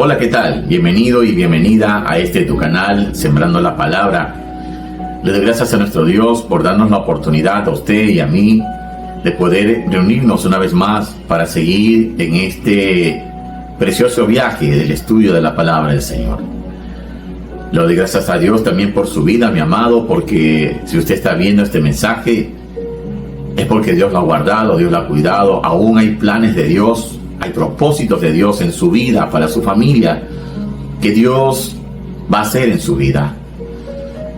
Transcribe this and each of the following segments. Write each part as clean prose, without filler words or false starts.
Hola, ¿qué tal? Bienvenido y bienvenida a tu canal, Sembrando la Palabra. Le doy gracias a nuestro Dios por darnos la oportunidad a usted y a mí de poder reunirnos una vez más para seguir en este precioso viaje del estudio de la Palabra del Señor. Le doy gracias a Dios también por su vida, mi amado, porque si usted está viendo este mensaje, es porque Dios lo ha guardado, Dios lo ha cuidado. Aún hay planes de Dios, hay propósitos de Dios en su vida, para su familia, que Dios va a hacer en su vida.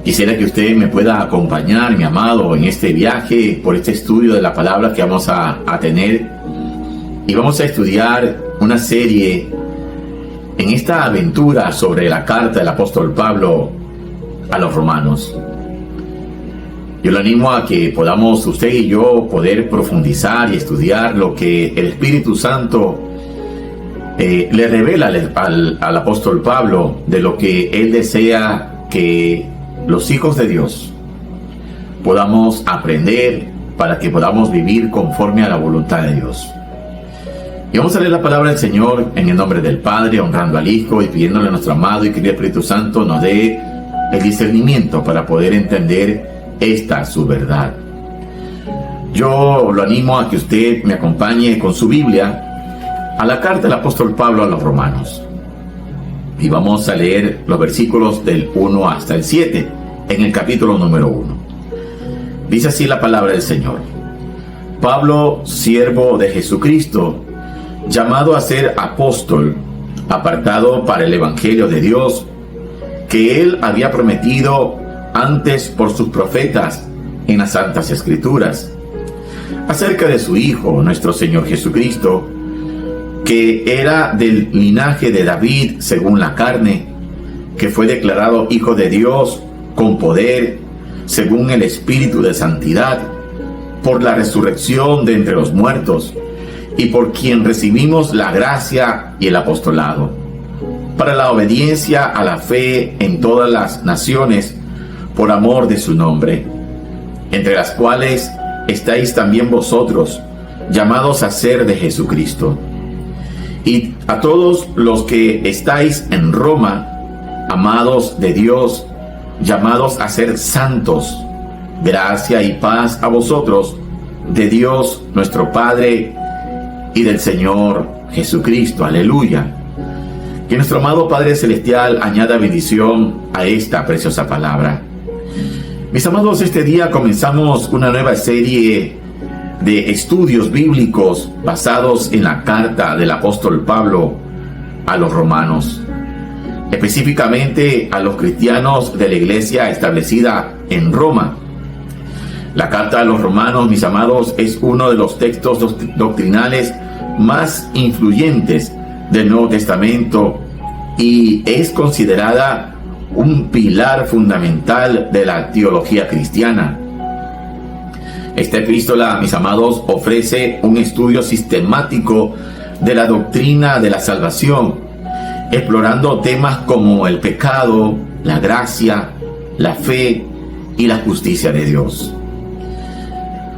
Quisiera que usted me pueda acompañar, mi amado, en este viaje, por este estudio de la palabra que vamos a tener. Y vamos a estudiar una serie en esta aventura sobre la carta del apóstol Pablo a los romanos. Yo le animo a que podamos, usted y yo, poder profundizar y estudiar lo que el Espíritu Santo le revela al apóstol Pablo, de lo que él desea que los hijos de Dios podamos aprender para que podamos vivir conforme a la voluntad de Dios. Y vamos a leer la palabra del Señor en el nombre del Padre, honrando al Hijo y pidiéndole a nuestro amado y querido Espíritu Santo nos dé el discernimiento para poder entender esta su verdad. Yo lo animo a que usted me acompañe con su Biblia a la carta del apóstol Pablo a los romanos. Y vamos a leer los versículos del 1 hasta el 7 en el capítulo número 1. Dice así la palabra del Señor. Pablo, siervo de Jesucristo, llamado a ser apóstol, apartado para el evangelio de Dios, que él había prometido antes por sus profetas en las Santas Escrituras, acerca de su Hijo, nuestro Señor Jesucristo, que era del linaje de David según la carne, que fue declarado Hijo de Dios con poder, según el Espíritu de Santidad, por la resurrección de entre los muertos, y por quien recibimos la gracia y el apostolado, para la obediencia a la fe en todas las naciones, por amor de su nombre, entre las cuales estáis también vosotros, llamados a ser de Jesucristo. Y a todos los que estáis en Roma, amados de Dios, llamados a ser santos, gracia y paz a vosotros, de Dios nuestro Padre y del Señor Jesucristo. Aleluya. Que nuestro amado Padre Celestial añada bendición a esta preciosa palabra. Mis amados, este día comenzamos una nueva serie de estudios bíblicos basados en la carta del apóstol Pablo a los romanos, específicamente a los cristianos de la iglesia establecida en Roma. La carta a los romanos, mis amados, es uno de los textos doctrinales más influyentes del Nuevo Testamento y es considerada un pilar fundamental de la teología cristiana. Esta epístola, mis amados, ofrece un estudio sistemático de la doctrina de la salvación, explorando temas como el pecado, la gracia, la fe y la justicia de Dios.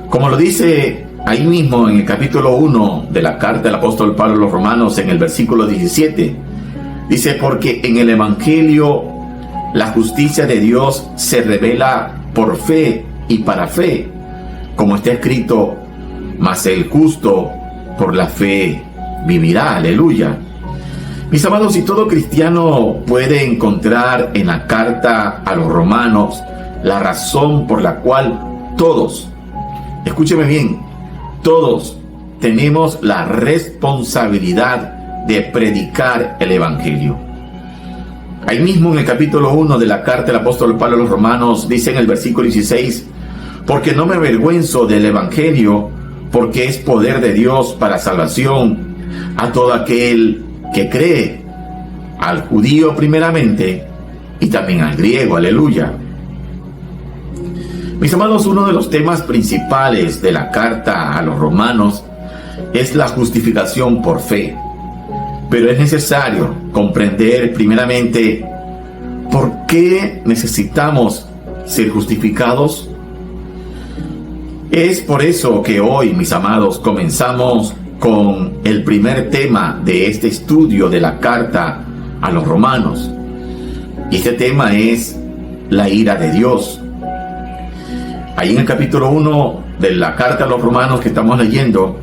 Como lo dice ahí mismo en el capítulo 1 de la carta del apóstol Pablo a los romanos, en el versículo 17, dice: porque en el evangelio la justicia de Dios se revela por fe y para fe, como está escrito: mas el justo por la fe vivirá. Aleluya. Mis amados, si todo cristiano puede encontrar en la carta a los romanos la razón por la cual todos, escúcheme bien, todos tenemos la responsabilidad de predicar el evangelio. Ahí mismo en el capítulo 1 de la carta del apóstol Pablo a los romanos dice en el versículo 16: porque no me avergüenzo del evangelio, porque es poder de Dios para salvación a todo aquel que cree, al judío primeramente y también al griego. Aleluya. Mis amados, uno de los temas principales de la carta a los romanos es la justificación por fe. Pero es necesario comprender primeramente por qué necesitamos ser justificados. Es por eso que hoy, mis amados, comenzamos con el primer tema de este estudio de la carta a los romanos. Y este tema es la ira de Dios. Ahí en el capítulo 1 de la carta a los romanos que estamos leyendo,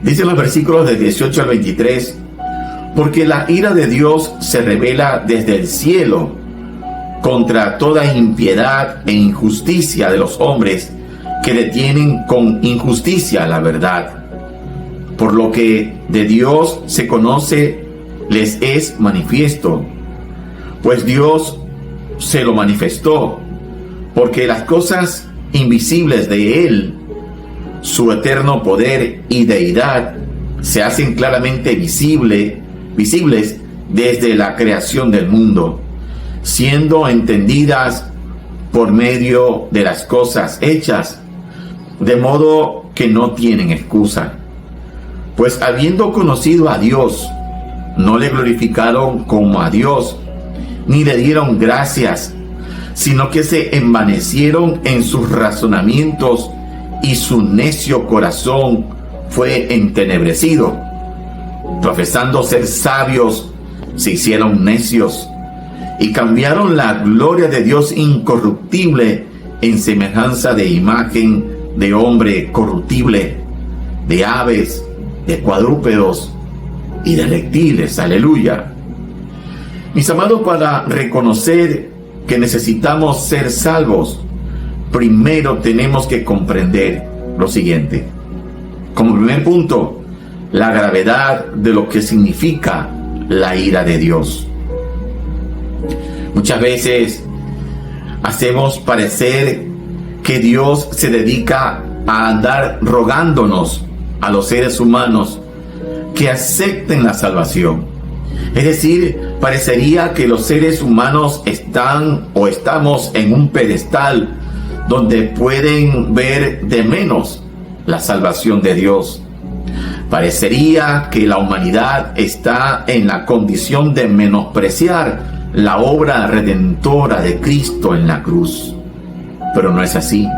dicen los versículos de 18 al 23, porque la ira de Dios se revela desde el cielo contra toda impiedad e injusticia de los hombres que detienen con injusticia la verdad. Por lo que de Dios se conoce, les es manifiesto, pues Dios se lo manifestó, porque las cosas invisibles de Él, su eterno poder y deidad, se hacen claramente visibles desde la creación del mundo, siendo entendidas por medio de las cosas hechas, de modo que no tienen excusa. Pues habiendo conocido a Dios, no le glorificaron como a Dios, ni le dieron gracias, sino que se envanecieron en sus razonamientos, y su necio corazón fue entenebrecido. Profesando ser sabios, se hicieron necios, y cambiaron la gloria de Dios incorruptible en semejanza de imagen de hombre corruptible, de aves, de cuadrúpedos y de reptiles. Aleluya. Mis amados, para reconocer que necesitamos ser salvos, primero tenemos que comprender lo siguiente. Como primer punto, la gravedad de lo que significa la ira de Dios. Muchas veces hacemos parecer que Dios se dedica a andar rogándonos a los seres humanos que acepten la salvación. Es decir, parecería que los seres humanos están o estamos en un pedestal donde pueden ver de menos la salvación de Dios. Parecería que la humanidad está en la condición de menospreciar la obra redentora de Cristo en la cruz. Pero no es así.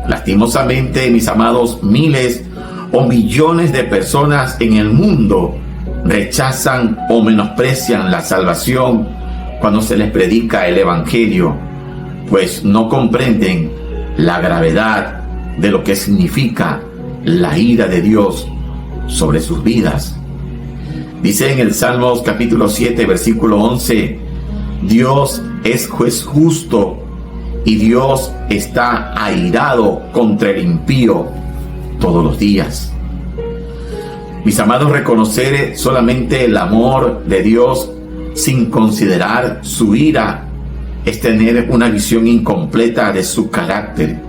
Lastimosamente, mis amados, miles o millones de personas en el mundo rechazan o menosprecian la salvación cuando se les predica el Evangelio, pues no comprenden la gravedad de lo que significa la ira de Dios sobre sus vidas. Dice en el Salmos capítulo 7, versículo 11, Dios es juez justo y Dios está airado contra el impío todos los días. Mis amados, reconocer solamente el amor de Dios sin considerar su ira es tener una visión incompleta de su carácter.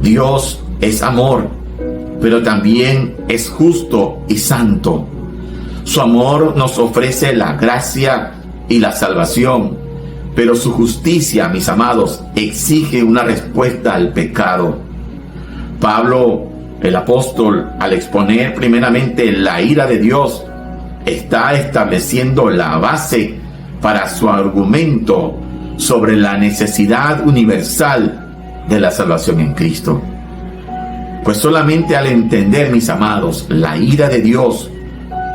Dios es amor, pero también es justo y santo. Su amor nos ofrece la gracia y la salvación, pero su justicia, mis amados, exige una respuesta al pecado. Pablo, el apóstol, al exponer primeramente la ira de Dios, está estableciendo la base para su argumento sobre la necesidad universal de la salvación en Cristo. Pues solamente al entender, mis amados, la ira de Dios,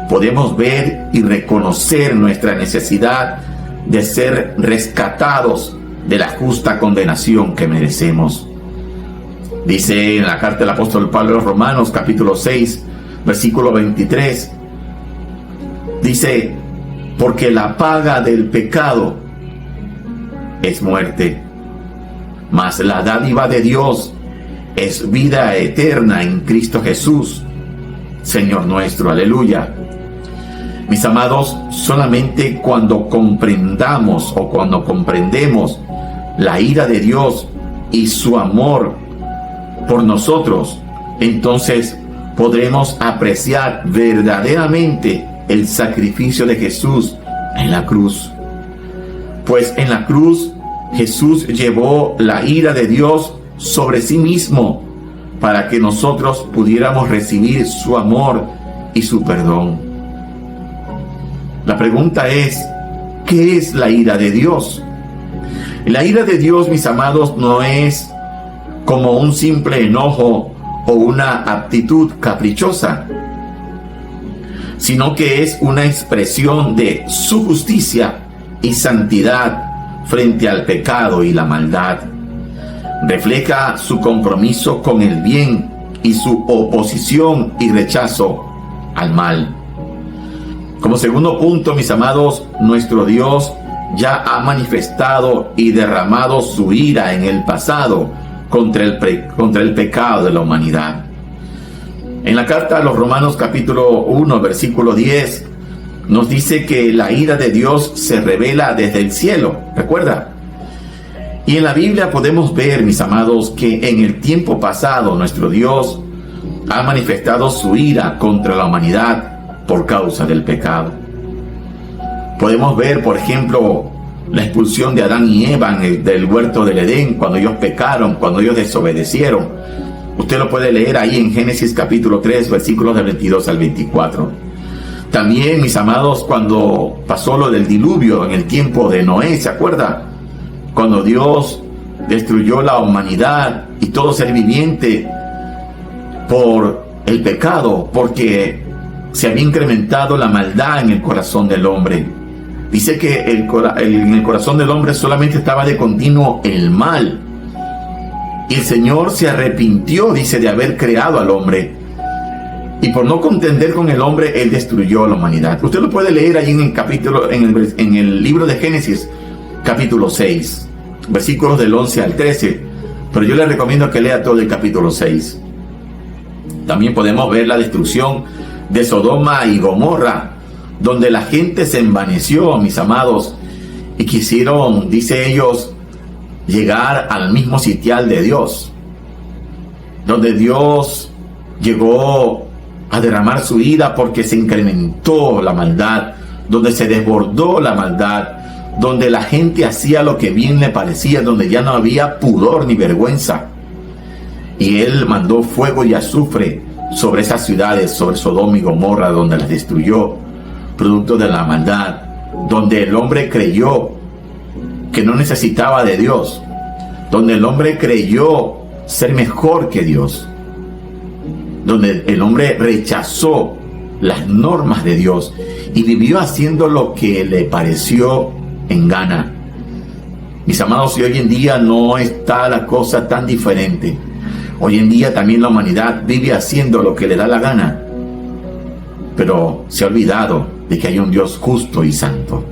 podemos ver y reconocer nuestra necesidad de ser rescatados de la justa condenación que merecemos. Dice en la carta del apóstol Pablo a los Romanos, capítulo 6, versículo 23, dice, porque la paga del pecado es muerte, mas la dádiva de Dios es vida eterna en Cristo Jesús, Señor nuestro. Aleluya. Mis amados, solamente cuando comprendamos o cuando comprendemos la ira de Dios y su amor por nosotros, entonces podremos apreciar verdaderamente el sacrificio de Jesús en la cruz. Pues en la cruz Jesús llevó la ira de Dios sobre sí mismo para que nosotros pudiéramos recibir su amor y su perdón. La pregunta es, ¿qué es la ira de Dios? La ira de Dios, mis amados, no es como un simple enojo o una actitud caprichosa. sino que es una expresión de su justicia y santidad frente al pecado y la maldad. Refleja su compromiso con el bien y su oposición y rechazo al mal. Como segundo punto, mis amados, nuestro Dios ya ha manifestado y derramado su ira en el pasado contra el pecado de la humanidad. En la carta a los Romanos capítulo 1, versículo 10, nos dice que la ira de Dios se revela desde el cielo, ¿recuerda? Y en la Biblia podemos ver, mis amados, que en el tiempo pasado nuestro Dios ha manifestado su ira contra la humanidad por causa del pecado. Podemos ver, por ejemplo, la expulsión de Adán y Eva del huerto del Edén, cuando ellos pecaron, cuando ellos desobedecieron. Usted lo puede leer ahí en Génesis capítulo 3, versículos del 22 al 24. También, mis amados, cuando pasó lo del diluvio en el tiempo de Noé, ¿se acuerda? Cuando Dios destruyó la humanidad y todo ser viviente por el pecado, porque se había incrementado la maldad en el corazón del hombre. Dice que en el corazón del hombre solamente estaba de continuo el mal. Y el Señor se arrepintió, dice, de haber creado al hombre. Y por no contender con el hombre, Él destruyó a la humanidad. Usted lo puede leer ahí en el libro de Génesis, capítulo 6, versículos del 11 al 13. Pero yo le recomiendo que lea todo el capítulo 6. También podemos ver la destrucción de Sodoma y Gomorra, donde la gente se envaneció, mis amados, y quisieron, dice ellos, llegar al mismo sitial de Dios, donde Dios llegó a derramar su ira porque se incrementó la maldad, donde se desbordó la maldad, donde la gente hacía lo que bien le parecía, donde ya no había pudor ni vergüenza. Y Él mandó fuego y azufre sobre esas ciudades, sobre Sodoma y Gomorra, donde las destruyó, producto de la maldad, donde el hombre creyó que no necesitaba de Dios, donde el hombre creyó ser mejor que Dios, donde el hombre rechazó las normas de Dios y vivió haciendo lo que le pareció en gana. Mis amados, y hoy en día no está la cosa tan diferente. Hoy en día también la humanidad vive haciendo lo que le da la gana, pero se ha olvidado de que hay un Dios justo y santo.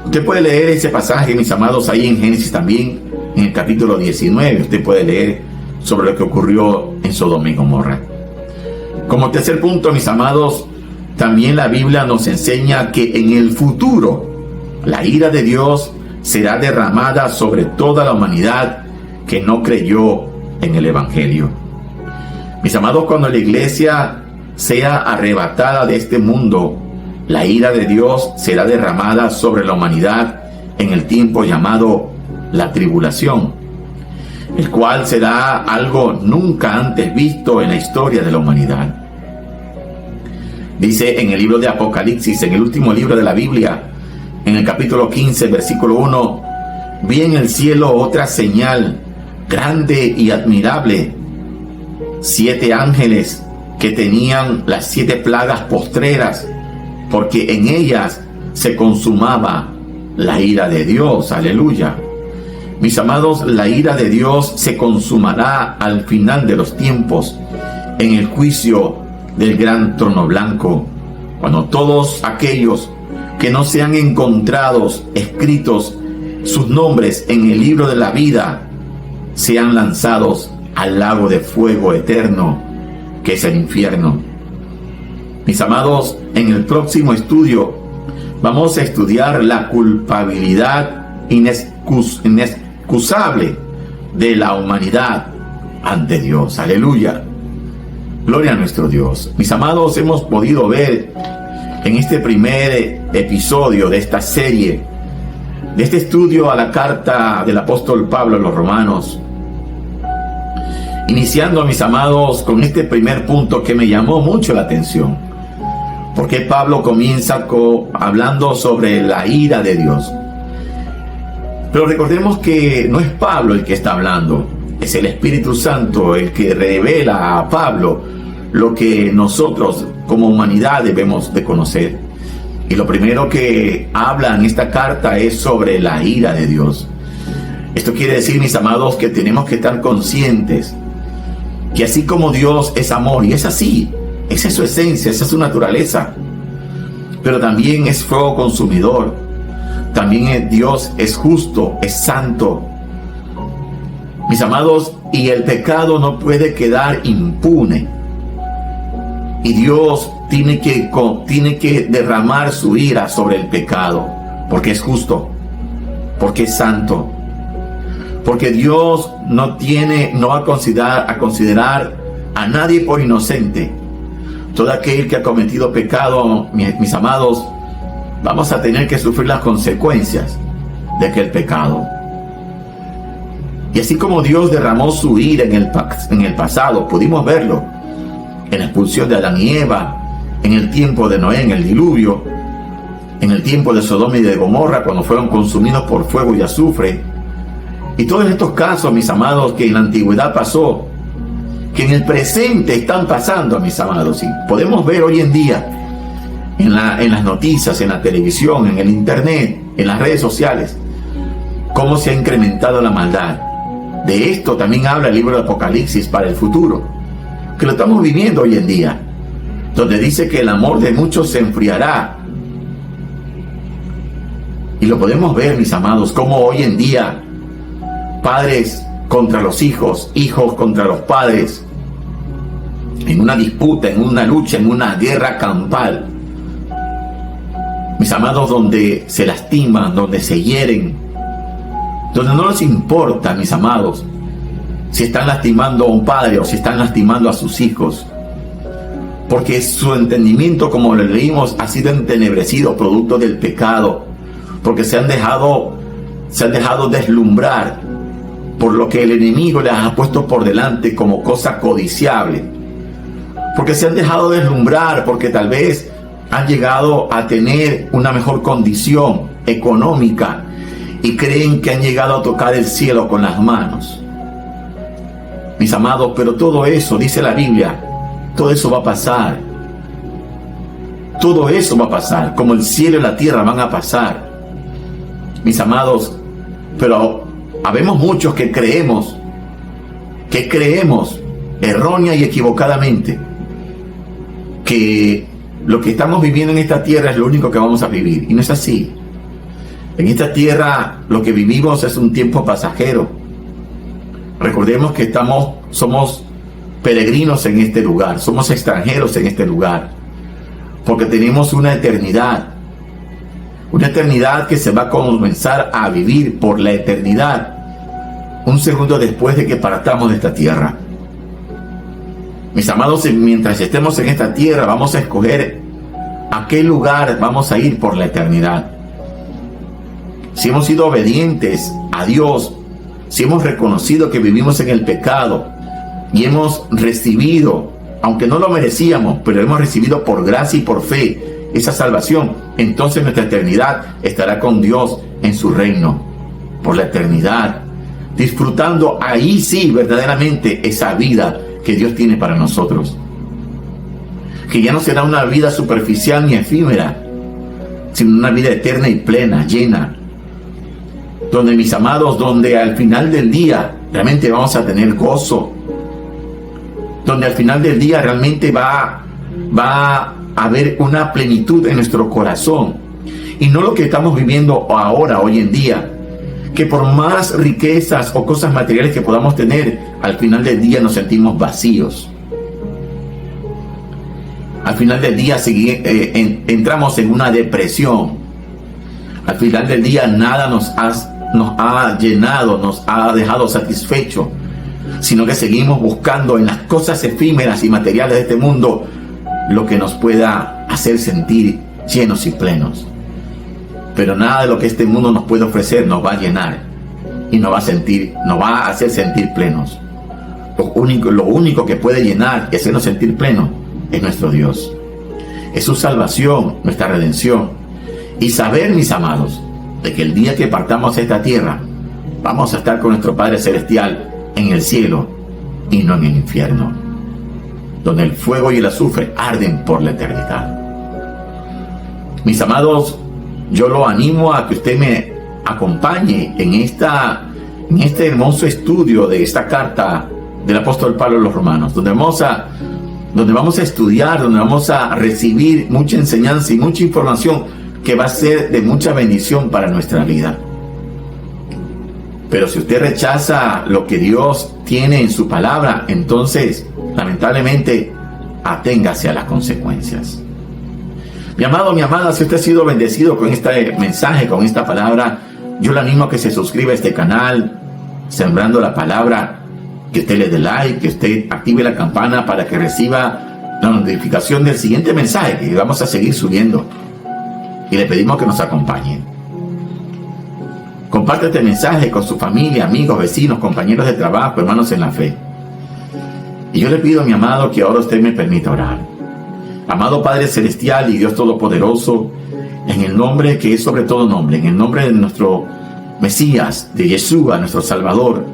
Usted puede leer ese pasaje, mis amados, ahí en Génesis también, en el capítulo 19. Usted puede leer sobre lo que ocurrió en Sodoma y Gomorra. Como tercer punto, mis amados, también la Biblia nos enseña que en el futuro la ira de Dios será derramada sobre toda la humanidad que no creyó en el Evangelio. Mis amados, cuando la iglesia sea arrebatada de este mundo, la ira de Dios será derramada sobre la humanidad en el tiempo llamado la tribulación, el cual será algo nunca antes visto en la historia de la humanidad. Dice en el libro de Apocalipsis, en el último libro de la Biblia, en el capítulo 15, versículo 1, vi en el cielo otra señal grande y admirable, 7 ángeles que tenían las 7 plagas postreras, porque en ellas se consumaba la ira de Dios. Aleluya. Mis amados, la ira de Dios se consumará al final de los tiempos, en el juicio del gran trono blanco, cuando todos aquellos que no sean encontrados escritos sus nombres en el libro de la vida sean lanzados al lago de fuego eterno, que es el infierno. Mis amados, en el próximo estudio vamos a estudiar la culpabilidad inexcusable de la humanidad ante Dios. Aleluya. Gloria a nuestro Dios. Mis amados, hemos podido ver en este primer episodio de esta serie, de este estudio a la carta del apóstol Pablo a los Romanos, iniciando, mis amados, con este primer punto que me llamó mucho la atención. Porque Pablo comienza hablando sobre la ira de Dios. Pero recordemos que no es Pablo el que está hablando, es el Espíritu Santo el que revela a Pablo lo que nosotros como humanidad debemos de conocer. Y lo primero que habla en esta carta es sobre la ira de Dios. Esto quiere decir, mis amados, que tenemos que estar conscientes que así como Dios es amor, y es así, esa es su esencia, esa es su naturaleza, pero también es fuego consumidor. También Dios es justo, es santo. Mis amados, y el pecado no puede quedar impune. Y Dios tiene que derramar su ira sobre el pecado, porque es justo, porque es santo. Porque Dios no va a considerar a nadie por inocente. Todo aquel que ha cometido pecado, mis amados, vamos a tener que sufrir las consecuencias de aquel pecado. Y así como Dios derramó su ira en el pasado, pudimos verlo en la expulsión de Adán y Eva, en el tiempo de Noé, en el diluvio, en el tiempo de Sodoma y de Gomorra, cuando fueron consumidos por fuego y azufre. Y todos estos casos, mis amados, que en la antigüedad pasó, que en el presente están pasando, mis amados, y podemos ver hoy en día en las noticias, en la televisión, en el internet, en las redes sociales, cómo se ha incrementado la maldad. De esto también habla el libro de Apocalipsis para el futuro, que lo estamos viviendo hoy en día, donde dice que el amor de muchos se enfriará. Y lo podemos ver, mis amados, cómo hoy en día padres contra los hijos, hijos contra los padres, en una disputa, en una lucha, en una guerra campal. Mis amados, donde se lastiman, donde se hieren, donde no les importa, mis amados, si están lastimando a un padre o si están lastimando a sus hijos, porque su entendimiento, como lo leímos, ha sido entenebrecido producto del pecado, porque se han dejado deslumbrar por lo que el enemigo les ha puesto por delante como cosa codiciable, porque se han dejado deslumbrar, porque tal vez han llegado a tener una mejor condición económica y creen que han llegado a tocar el cielo con las manos. Mis amados, pero todo eso, dice la Biblia, todo eso va a pasar. Todo eso va a pasar, como el cielo y la tierra van a pasar. Mis amados, pero habemos muchos que creemos errónea y equivocadamente que lo que estamos viviendo en esta tierra es lo único que vamos a vivir, y no es así. En esta tierra lo que vivimos es un tiempo pasajero. Recordemos que somos peregrinos en este lugar, somos extranjeros en este lugar, porque tenemos una eternidad que se va a comenzar a vivir por la eternidad, un segundo después de que partamos de esta tierra. Mis amados, mientras estemos en esta tierra, vamos a escoger a qué lugar vamos a ir por la eternidad. Si hemos sido obedientes a Dios, si hemos reconocido que vivimos en el pecado y hemos recibido, aunque no lo merecíamos, pero hemos recibido por gracia y por fe esa salvación, entonces nuestra eternidad estará con Dios en su reino, por la eternidad, disfrutando ahí sí verdaderamente esa vida que Dios tiene para nosotros, que ya no será una vida superficial ni efímera, sino una vida eterna y plena, llena, donde, mis amados, donde al final del día realmente vamos a tener gozo, donde al final del día realmente va a haber una plenitud en nuestro corazón, y no lo que estamos viviendo ahora, hoy en día, que por más riquezas o cosas materiales que podamos tener, al final del día nos sentimos vacíos. Al final del día entramos en una depresión. Al final del día nada nos ha llenado, nos ha dejado satisfecho, sino que seguimos buscando en las cosas efímeras y materiales de este mundo lo que nos pueda hacer sentir llenos y plenos. Pero nada de lo que este mundo nos puede ofrecer nos va a llenar y nos va a hacer sentir plenos. Lo único que puede llenar y hacernos sentir plenos es nuestro Dios. Es su salvación, nuestra redención. Y saber, mis amados, de que el día que partamos de esta tierra, vamos a estar con nuestro Padre Celestial en el cielo y no en el infierno. donde el fuego y el azufre arden por la eternidad. Mis amados, yo lo animo a que usted me acompañe en este hermoso estudio de esta carta del apóstol Pablo a los Romanos, donde vamos a estudiar, donde vamos a recibir mucha enseñanza y mucha información que va a ser de mucha bendición para nuestra vida. Pero si usted rechaza lo que Dios tiene en su palabra, entonces, lamentablemente, aténgase a las consecuencias. Mi amado, mi amada, si usted ha sido bendecido con este mensaje, con esta palabra, yo le animo a que se suscriba a este canal, Sembrando la Palabra, que usted le dé like, que usted active la campana para que reciba la notificación del siguiente mensaje que vamos a seguir subiendo. Y le pedimos que nos acompañen. Comparte este mensaje con su familia, amigos, vecinos, compañeros de trabajo, hermanos en la fe. Y yo le pido, mi amado, que ahora usted me permita orar. Amado Padre Celestial y Dios Todopoderoso, en el nombre que es sobre todo nombre, en el nombre de nuestro Mesías, de Yeshua, nuestro Salvador,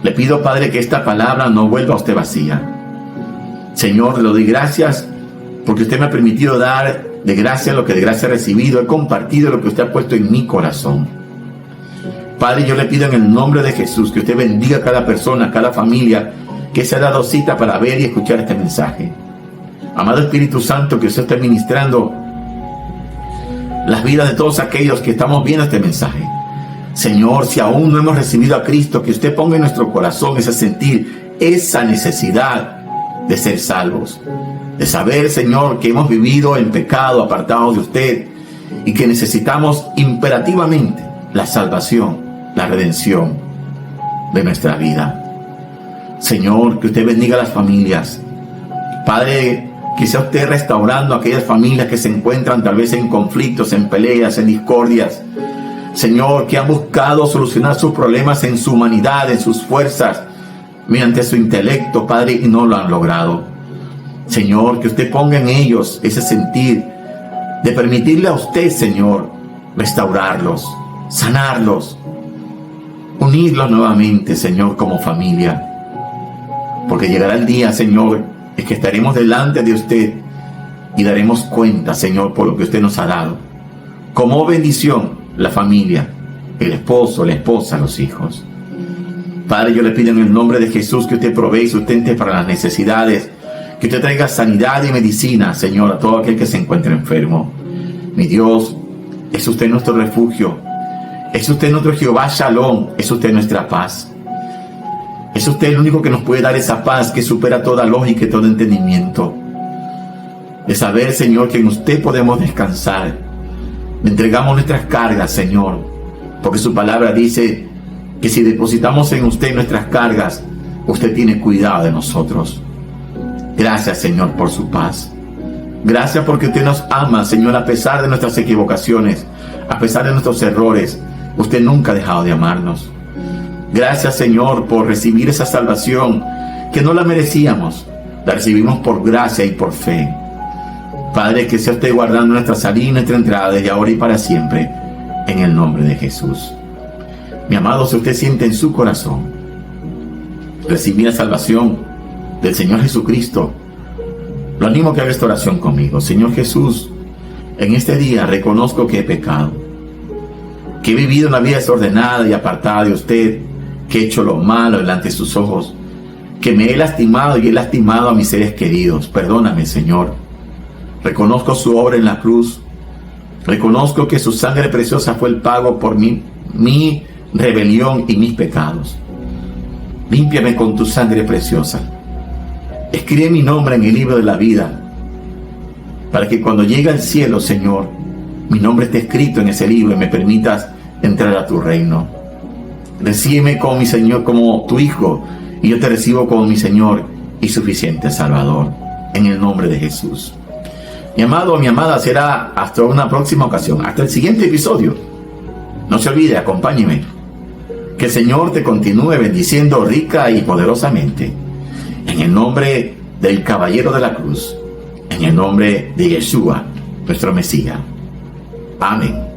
le pido, Padre, que esta palabra no vuelva a usted vacía. Señor, le doy gracias porque usted me ha permitido dar de gracia lo que de gracia he recibido. He compartido lo que usted ha puesto en mi corazón. Padre, yo le pido en el nombre de Jesús que usted bendiga a cada persona, a cada familia que se ha dado cita para ver y escuchar este mensaje. Amado Espíritu Santo, que usted esté ministrando las vidas de todos aquellos que estamos viendo este mensaje. Señor, si aún no hemos recibido a Cristo, que usted ponga en nuestro corazón ese sentir, esa necesidad de ser salvos, de saber, Señor, que hemos vivido en pecado, apartados de usted, y que necesitamos imperativamente la salvación, la redención de nuestra vida. Señor, que usted bendiga a las familias. Padre, que sea usted restaurando a aquellas familias que se encuentran tal vez en conflictos, en peleas, en discordias. Señor, que han buscado solucionar sus problemas en su humanidad, en sus fuerzas, mediante su intelecto, Padre, y no lo han logrado. Señor, que usted ponga en ellos ese sentir de permitirle a usted, Señor, restaurarlos, sanarlos, unirlos nuevamente, Señor, como familia. Porque llegará el día, Señor, en que estaremos delante de usted y daremos cuenta, Señor, por lo que usted nos ha dado. Como bendición, la familia, el esposo, la esposa, los hijos. Padre, yo le pido en el nombre de Jesús que usted provee y sustente para las necesidades, que usted traiga sanidad y medicina, Señor, a todo aquel que se encuentre enfermo. Mi Dios, es usted nuestro refugio, es usted nuestro Jehová Shalom, es usted nuestra paz. Es usted el único que nos puede dar esa paz que supera toda lógica y todo entendimiento. De saber, Señor, que en usted podemos descansar. Le entregamos nuestras cargas, Señor, porque su palabra dice que si depositamos en usted nuestras cargas, usted tiene cuidado de nosotros. Gracias, Señor, por su paz. Gracias porque usted nos ama, Señor, a pesar de nuestras equivocaciones, a pesar de nuestros errores. Usted nunca ha dejado de amarnos. Gracias, Señor, por recibir esa salvación que no la merecíamos. La recibimos por gracia y por fe. Padre, que sea usted guardando nuestra salida y nuestra entrada desde ahora y para siempre, en el nombre de Jesús. Mi amado, si usted siente en su corazón recibir la salvación del Señor Jesucristo, lo animo a que haga esta oración conmigo. Señor Jesús, en este día reconozco que he pecado, que he vivido una vida desordenada y apartada de usted, que he hecho lo malo delante de sus ojos, que me he lastimado y he lastimado a mis seres queridos. Perdóname, Señor. Reconozco su obra en la cruz. Reconozco que su sangre preciosa fue el pago por mi rebelión y mis pecados. Límpiame con tu sangre preciosa. Escribe mi nombre en el libro de la vida, para que cuando llegue al cielo, Señor, mi nombre esté escrito en ese libro y me permitas entrar a tu reino. Recíbeme como mi Señor, como tu Hijo, y yo te recibo como mi Señor y suficiente Salvador, en el nombre de Jesús. Mi amado o mi amada, será hasta una próxima ocasión, hasta el siguiente episodio. No se olvide, acompáñeme. Que el Señor te continúe bendiciendo rica y poderosamente. En el nombre del Caballero de la Cruz, en el nombre de Yeshua, nuestro Mesías. Amén.